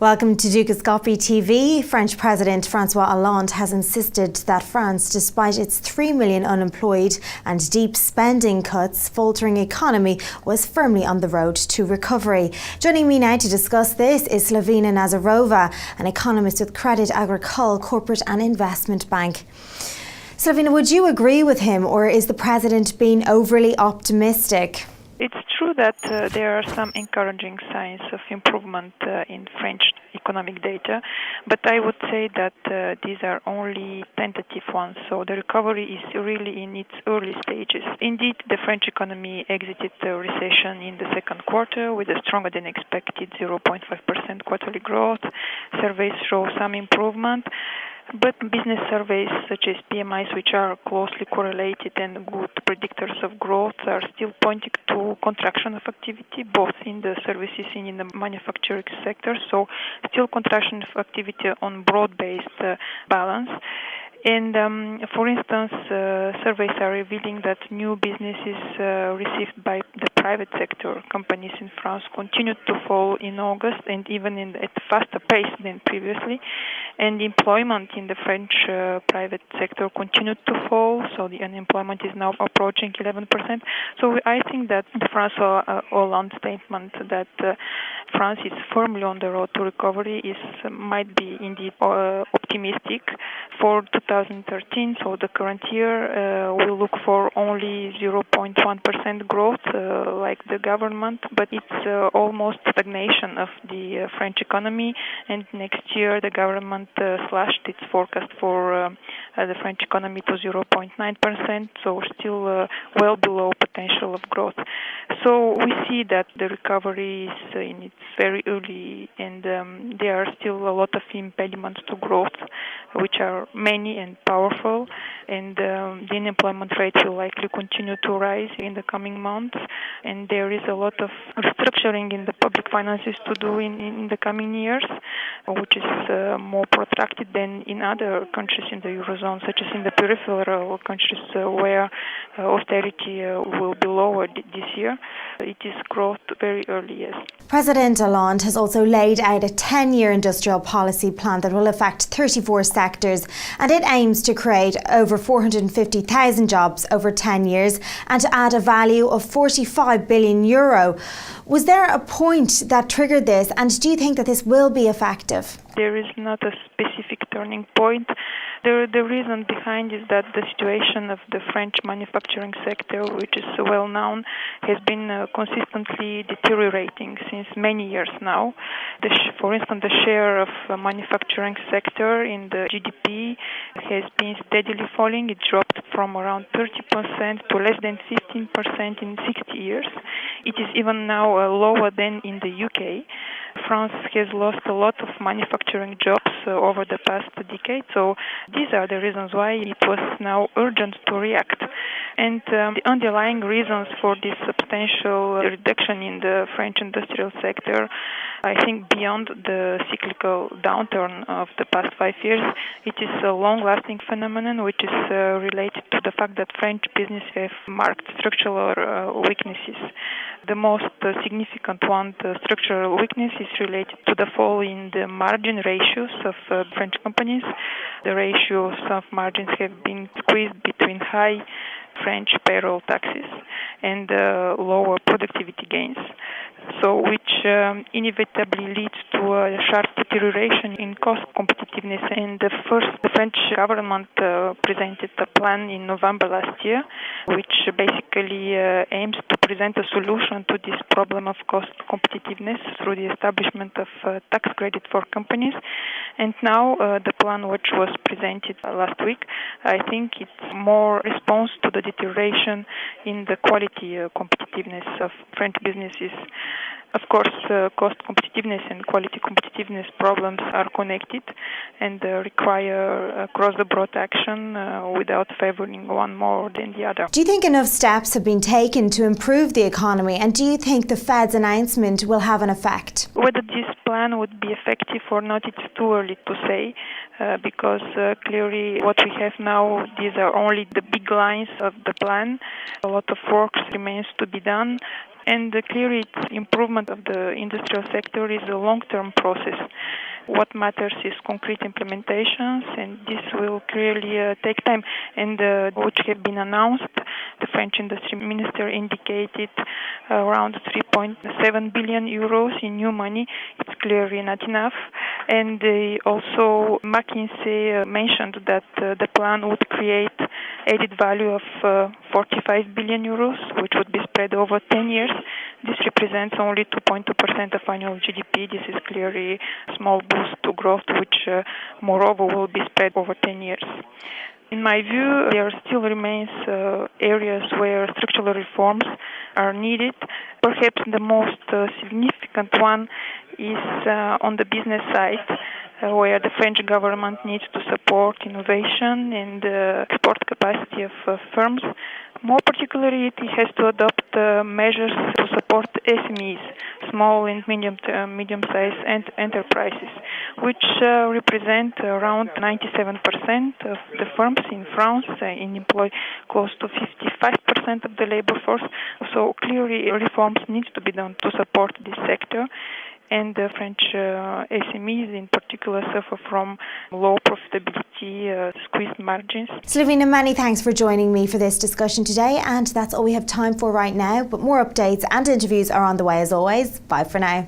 Welcome to Dukascopy TV. French President François Hollande has insisted that France, despite its 3 million unemployed and deep spending cuts, faltering economy, was firmly on the road to recovery. Joining me now to discuss this is Slavina Nazarova, an economist with Credit Agricole Corporate and Investment Bank. Slavina, would you agree with him, or is the President being overly optimistic? It's true that there are some encouraging signs of improvement in French economic data, but I would say that these are only tentative ones, so the recovery is really in its early stages. Indeed, the French economy exited the recession in the second quarter with a stronger than expected 0.5% quarterly growth. Surveys show some improvement, but business surveys such as PMIs, which are closely correlated and good predictors of growth, are still pointing to contraction of activity, both in the services and in the manufacturing sector. So still contraction of activity on broad-based balance. And for instance, surveys are revealing that new businesses received by the private sector companies in France continued to fall in August, and even at a faster pace than previously. And employment in the French private sector continued to fall, so the unemployment is now approaching 11%. So I think that the François Hollande statement that France is firmly on the road to recovery might be indeed optimistic. For 2013, so the current year, we'll look for only 0.1% growth, like the government, but it's almost stagnation of the French economy, and next year the government slashed its forecast for the French economy to 0.9%, so still well below potential of growth. So we see that the recovery is in its very early, and there are still a lot of impediments to growth, which are many and powerful, and the unemployment rate will likely continue to rise in the coming months, and there is a lot of restructuring in the public finances to do in the coming years, which is more protracted than in other countries in the Eurozone, such as in the peripheral countries where austerity will be lower this year. It is growth very early, yes. President Hollande has also laid out a 10-year industrial policy plan that will affect 34 sectors, and it aims to create over 450,000 jobs over 10 years and to add a value of €45 billion. Was there a point that triggered this, and do you think that this will be effective? There is not a specific turning point. The reason behind is that the situation of the French manufacturing sector, which is well known, has been consistently deteriorating since many years now. For instance, the share of manufacturing sector in the GDP has been steadily falling. It dropped from around 30% to less than 15% in 60 years. It is even now lower than in the UK. France has lost a lot of manufacturing jobs over the past decade, so these are the reasons why it was now urgent to react. And the underlying reasons for this substantial reduction in the French industrial sector, I think beyond the cyclical downturn of the past 5 years, it is a long-lasting phenomenon which is related to the fact that French businesses have marked structural weaknesses. The most significant one, the structural weakness, is related to the fall in the margin ratios of French companies. The ratios of margins have been squeezed between high French payroll taxes and lower productivity gains, so which inevitably leads to a sharp deterioration in cost competitiveness. And the French government presented a plan in November last year, which basically aims to present a solution to this problem of cost competitiveness through the establishment of tax credit for companies. And now the plan, which was presented last week, I think it's more response to the deterioration in the quality competitiveness of French businesses. Of course, cost competitiveness and quality competitiveness problems are connected and require across-the-board action without favoring one more than the other. Do you think enough steps have been taken to improve the economy, and do you think the Fed's announcement will have an effect? Whether this plan would be effective or not, it's too early to say, because clearly what we have now, these are only the big lines of the plan. A lot of work remains to be done. And clearly, improvement of the industrial sector is a long-term process. What matters is concrete implementations, and this will clearly take time. And which have been announced, the French industry minister indicated around 3.7 billion euros in new money. It's clearly not enough. And also McKinsey mentioned that the plan would create added value of 45 billion euros, which would be spread over 10 years. This represents only 2.2% of annual GDP. This is clearly a small boost to growth, which moreover will be spread over 10 years. In my view, there still remains areas where structural reforms are needed. Perhaps the most significant one is on the business side, where the French government needs to support innovation and export capacity of firms. More particularly, it has to adopt measures to support SMEs, small and medium-sized enterprises, which represent around 97% of the firms in France and employ close to 55% of the labor force. So clearly, reforms need to be done to support this sector. And the French SMEs in particular suffer from low profitability, squeezed margins. Slovina, many thanks for joining me for this discussion today, and that's all we have time for right now. But more updates and interviews are on the way as always. Bye for now.